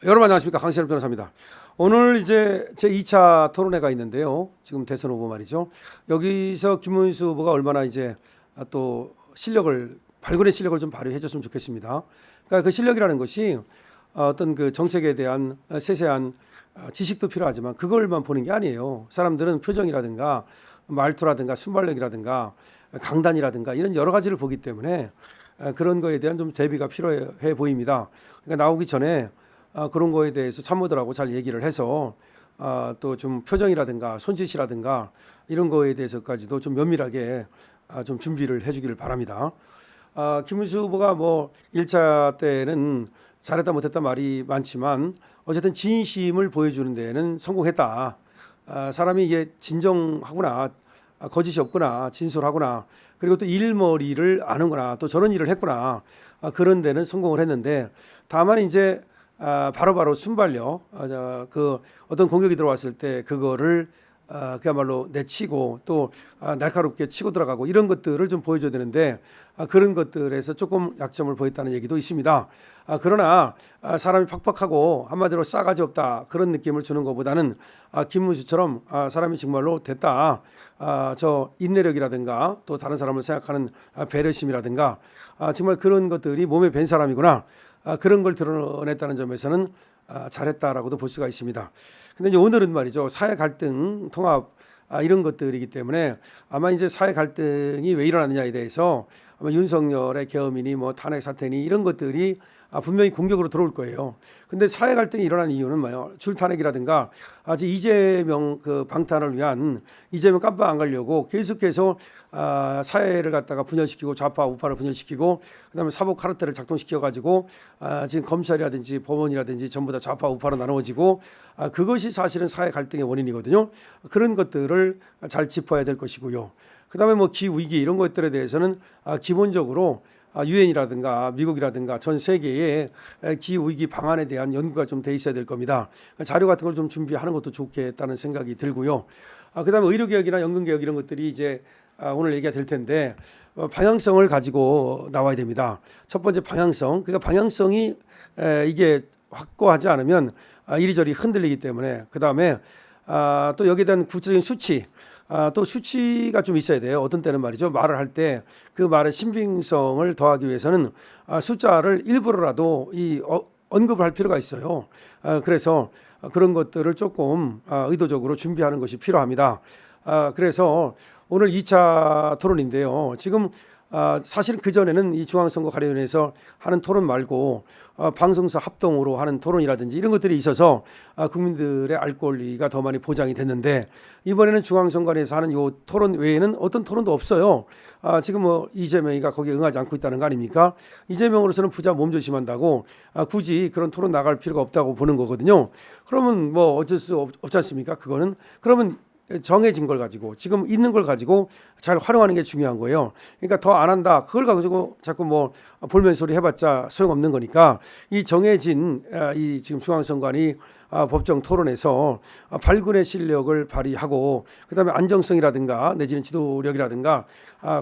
여러분 안녕하십니까, 강신엽 변호사입니다. 오늘 이제 제 2차 토론회가 있는데요. 지금 대선 후보 말이죠. 여기서 김문수 후보가 얼마나 이제 또 발굴의 실력을 좀 발휘해 줬으면 좋겠습니다. 그러니까 그 실력이라는 것이 어떤 그 정책에 대한 세세한 지식도 필요하지만 그걸만 보는 게 아니에요. 사람들은 표정이라든가 말투라든가 순발력이라든가 강단이라든가 이런 여러 가지를 보기 때문에 그런 거에 대한 좀 대비가 필요해 보입니다. 그러니까 나오기 전에 그런 거에 대해서 참모들하고 잘 얘기를 해서 또 좀 표정이라든가 손짓이라든가 이런 거에 대해서까지도 좀 면밀하게 좀 준비를 해주기를 바랍니다. 김문수 후보가 뭐 1차 때는 잘했다 못했다 말이 많지만 어쨌든 진심을 보여주는 데에는 성공했다. 사람이 이게 진정하구나, 거짓이 없구나, 진솔하구나, 그리고 또 일머리를 아는구나, 또 저런 일을 했구나, 그런 데는 성공을 했는데, 다만 이제 바로바로 순발력, 그 어떤 공격이 들어왔을 때 그거를 그야말로 내치고 또 날카롭게 치고 들어가고 이런 것들을 좀 보여줘야 되는데 그런 것들에서 조금 약점을 보였다는 얘기도 있습니다. 그러나 사람이 팍팍하고 한마디로 싸가지 없다 그런 느낌을 주는 것보다는 김문수처럼 사람이 정말로 됐다, 저 인내력이라든가 또 다른 사람을 생각하는 배려심이라든가 정말 그런 것들이 몸에 밴 사람이구나, 그런 걸 드러냈다는 점에서는 잘했다라고도 볼 수가 있습니다. 근데 이제 오늘은 말이죠, 사회 갈등, 통합 이런 것들이기 때문에 아마 이제 사회 갈등이 왜 일어나느냐에 대해서 아마 윤석열의 계엄이니 뭐 탄핵 사태니 이런 것들이 분명히 공격으로 들어올 거예요. 근데 사회 갈등이 일어난 이유는 뭐예요? 줄탄핵이라든가 아직 이재명 그 방탄을 위한, 이재명 깜빡 안 가려고 계속해서 사회를 갖다가 분열시키고 좌파 우파를 분열시키고 그다음에 사법 카르텔을 작동시켜 가지고 지금 검찰이라든지 법원이라든지 전부 다 좌파 우파로 나누어지고 그것이 사실은 사회 갈등의 원인이거든요. 그런 것들을 잘 짚어야 될 것이고요. 그다음에 뭐 기후위기 이런 것들에 대해서는 기본적으로 유엔이라든가 미국이라든가 전 세계의 기후위기 방안에 대한 연구가 좀 돼 있어야 될 겁니다. 자료 같은 걸 좀 준비하는 것도 좋겠다는 생각이 들고요. 그다음에 의료개혁이나 연금개혁 이런 것들이 이제 오늘 얘기가 될 텐데 방향성을 가지고 나와야 됩니다. 첫 번째 방향성, 그러니까 방향성이 이게 확고하지 않으면 이리저리 흔들리기 때문에, 그다음에 또 여기에 대한 구체적인 수치, 또 수치가 좀 있어야 돼요. 어떤 때는 말이죠, 말을 할 때 그 말의 신빙성을 더하기 위해서는 숫자를 일부러라도 언급을 할 필요가 있어요. 그래서 그런 것들을 조금 의도적으로 준비하는 것이 필요합니다. 그래서 오늘 2차 토론인데요. 지금 사실 그전에는 이 중앙선거관리위원회에서 하는 토론 말고 방송사 합동으로 하는 토론이라든지 이런 것들이 있어서 국민들의 알 권리가 더 많이 보장이 됐는데, 이번에는 중앙선거관리에서 하는 이 토론 외에는 어떤 토론도 없어요. 지금 뭐 이재명이가 거기에 응하지 않고 있다는 거 아닙니까? 이재명으로서는 부자 몸조심한다고 굳이 그런 토론 나갈 필요가 없다고 보는 거거든요. 그러면 뭐 어쩔 수 없지 않습니까? 그거는 그러면 정해진 걸 가지고 지금 있는 걸 가지고 잘 활용하는 게 중요한 거예요. 그러니까 더 안 한다 그걸 가지고 자꾸 뭐 볼멘 소리 해봤자 소용없는 거니까 이 정해진 이 지금 중앙선관위 법정 토론에서 발굴의 실력을 발휘하고 그다음에 안정성이라든가 내지는 지도력이라든가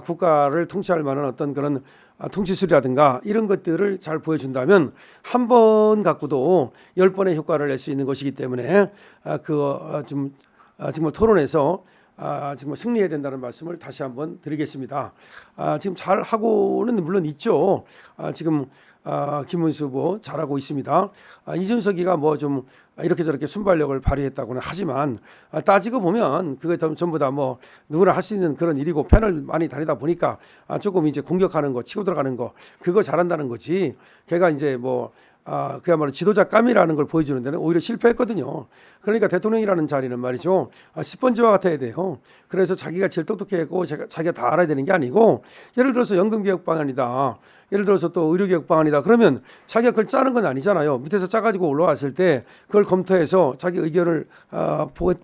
국가를 통치할 만한 어떤 그런 통치술이라든가 이런 것들을 잘 보여준다면 한 번 갖고도 10번의 효과를 낼 수 있는 것이기 때문에 정말 토론에서 정말 승리해야 된다는 말씀을 다시 한번 드리겠습니다. 지금 잘 하고는 물론 있죠. 지금 김문수 후보 잘하고 있습니다. 이준석이가 뭐 좀 이렇게 저렇게 순발력을 발휘했다고는 하지만 따지고 보면 그게 전부 다 뭐 누구나 할 수 있는 그런 일이고, 패널 많이 다니다 보니까 조금 이제 공격하는 거, 치고 들어가는 거 그거 잘한다는 거지. 걔가 이제 뭐 그야말로 지도자감이라는 걸 보여주는 데는 오히려 실패했거든요. 그러니까 대통령이라는 자리는 말이죠, 스펀지와 같아야 돼요. 그래서 자기가 제일 똑똑하고 자기가 다 알아야 되는 게 아니고, 예를 들어서 연금개혁 방안이다, 예를 들어서 또 의료개혁 방안이다 그러면 자기가 그걸 짜는 건 아니잖아요. 밑에서 짜가지고 올라왔을 때 그걸 검토해서 자기 의견을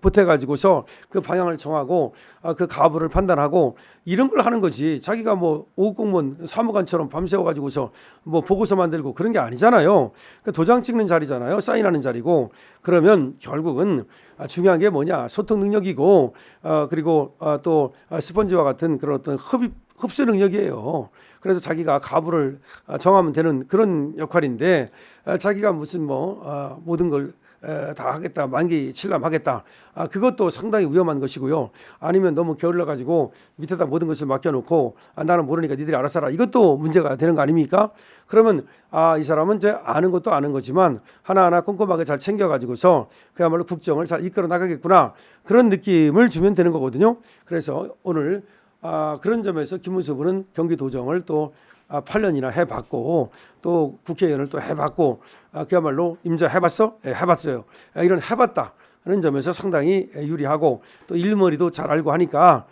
보태가지고서 그 방향을 정하고 그 가부를 판단하고 이런 걸 하는 거지. 자기가 뭐 오국공무원 사무관처럼 밤새워가지고서 뭐 보고서 만들고 그런 게 아니잖아요. 그 도장 찍는 자리잖아요. 사인하는 자리고. 그러면 결국은 중요한 게 뭐냐, 소통 능력이고 그리고 또 스펀지와 같은 그런 어떤 흡수 능력이에요. 그래서 자기가 가부를 정하면 되는 그런 역할인데 자기가 무슨 뭐 모든 걸 다 하겠다, 만기 칠람하겠다. 그것도 상당히 위험한 것이고요. 아니면 너무 게을러 가지고 밑에다 모든 것을 맡겨놓고 나는 모르니까 니들이 알아서 하라. 이것도 문제가 되는 거 아닙니까? 그러면 이 사람은 이제 아는 것도 아는 거지만 하나하나 꼼꼼하게 잘 챙겨가지고서 그야말로 국정을 잘 이끌어 나가겠구나, 그런 느낌을 주면 되는 거거든요. 그래서 오늘 그런 점에서 김문수 후보는 경기도정을 또 8년이나 해봤고 또 국회의원을 또 해봤고 그야말로 임자 해봤어? 네, 해봤어요. 이런 해봤다 하는 점에서 상당히 유리하고 또 일머리도 잘 알고 하니까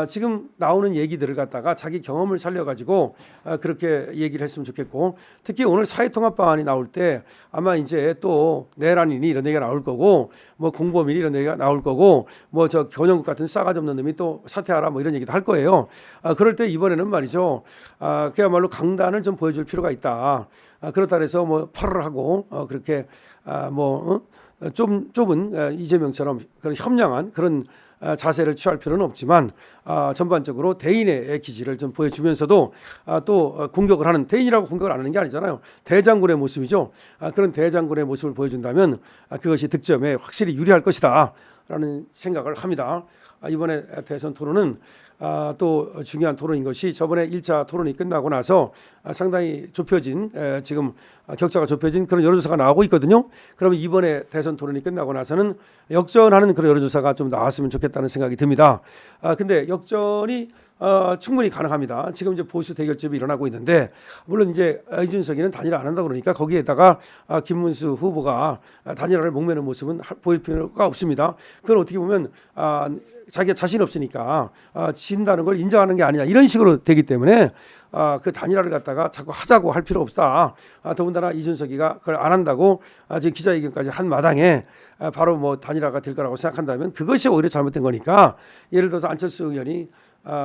지금 나오는 얘기들을 갖다가 자기 경험을 살려가지고 그렇게 얘기를 했으면 좋겠고, 특히 오늘 사회통합방안이 나올 때 아마 이제 또 내란이니 이런 얘기가 나올 거고 뭐 공범이니 이런 얘기가 나올 거고 뭐 저 견영국 같은 싸가지 없는 놈이 또 사퇴하라 뭐 이런 얘기도 할 거예요. 그럴 때 이번에는 말이죠, 그야말로 강단을 좀 보여줄 필요가 있다. 그렇다 해서 뭐 팔을 하고 그렇게 좀 좁은 이재명처럼 그런 협량한 그런 자세를 취할 필요는 없지만 전반적으로 대인의 기질을 좀 보여주면서도 또 공격을 하는, 대인이라고 공격을 안 하는 게 아니잖아요. 대장군의 모습이죠. 그런 대장군의 모습을 보여준다면 그것이 득점에 확실히 유리할 것이다 라는 생각을 합니다. 이번에 대선 토론은 또 중요한 토론인 것이 저번에 1차 토론이 끝나고 나서 상당히 좁혀진 지금 격차가 좁혀진 그런 여론조사가 나오고 있거든요. 그러면 이번에 대선 토론이 끝나고 나서는 역전하는 그런 여론조사가 좀 나왔으면 좋겠다는 생각이 듭니다. 근데 역전이 충분히 가능합니다. 지금 이제 보수 대결점이 일어나고 있는데 물론 이제 이준석이는 단일화 안 한다 그러니까 거기에다가 김문수 후보가 단일화를 목매는 모습은 보일 필요가 없습니다. 그건 어떻게 보면 자기가 자신 없으니까 진다는 걸 인정하는 게 아니냐 이런 식으로 되기 때문에 그 단일화를 갖다가 자꾸 하자고 할 필요 없다. 더군다나 이준석이가 그걸 안 한다고 지금 기자회견까지 한 마당에 바로 뭐 단일화가 될 거라고 생각한다면 그것이 오히려 잘못된 거니까, 예를 들어서 안철수 의원이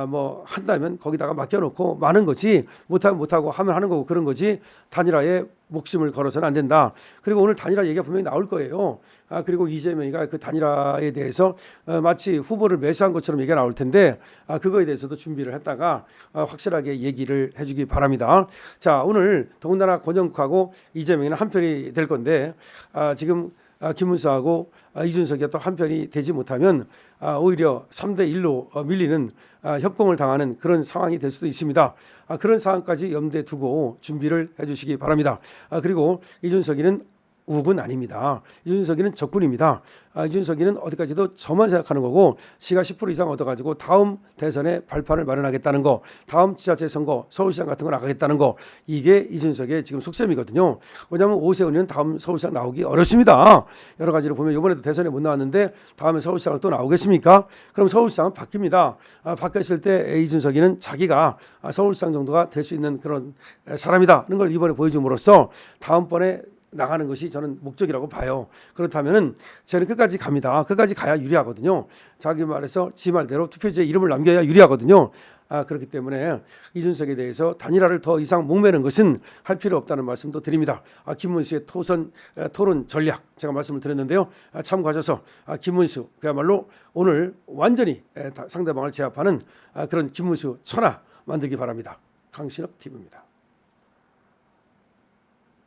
뭐 한다면 거기다가 맡겨놓고 많은 거지, 못하면 못하고 하면 하는 거고 그런 거지 단일화에 목숨을 걸어서는 안 된다. 그리고 오늘 단일화 얘기가 분명히 나올 거예요. 그리고 이재명이가 그 단일화에 대해서 마치 후보를 매수한 것처럼 얘기가 나올 텐데 그거에 대해서도 준비를 했다가 확실하게 얘기를 해주기 바랍니다. 자, 오늘 더군다나 권영국하고 이재명이는 한 편이 될 건데 지금 김문수하고 이준석이 또 한 편이 되지 못하면 오히려 3대1로 밀리는 협공을 당하는 그런 상황이 될 수도 있습니다. 그런 상황까지 염두에 두고 준비를 해주시기 바랍니다. 그리고 이준석이는 우군 아닙니다. 이준석이는 적군입니다. 이준석이는 어디까지도 저만 생각하는 거고 시가 10% 이상 얻어가지고 다음 대선에 발판을 마련하겠다는 거, 다음 지자체 선거 서울시장 같은 거 나가겠다는 거, 이게 이준석의 지금 속셈이거든요. 왜냐하면 오세훈이는 다음 서울시장 나오기 어렵습니다. 여러 가지로 보면 이번에도 대선에 못 나왔는데 다음에 서울시장을 또 나오겠습니까? 그럼 서울시장은 바뀝니다. 바뀌었을 때 이준석이는 자기가 서울시장 정도가 될 수 있는 그런 사람이다는 걸 이번에 보여줌으로써 다음번에 나가는 것이 저는 목적이라고 봐요. 그렇다면은 저는 끝까지 갑니다. 끝까지 가야 유리하거든요. 자기 말해서 지 말대로 투표지에 이름을 남겨야 유리하거든요. 그렇기 때문에 이준석에 대해서 단일화를 더 이상 목매는 것은 할 필요 없다는 말씀도 드립니다. 김문수의 토론 전략 제가 말씀을 드렸는데요. 참고하셔서 김문수 그야말로 오늘 완전히 상대방을 제압하는 그런 김문수 천하 만들기 바랍니다. 강신업 TV입니다.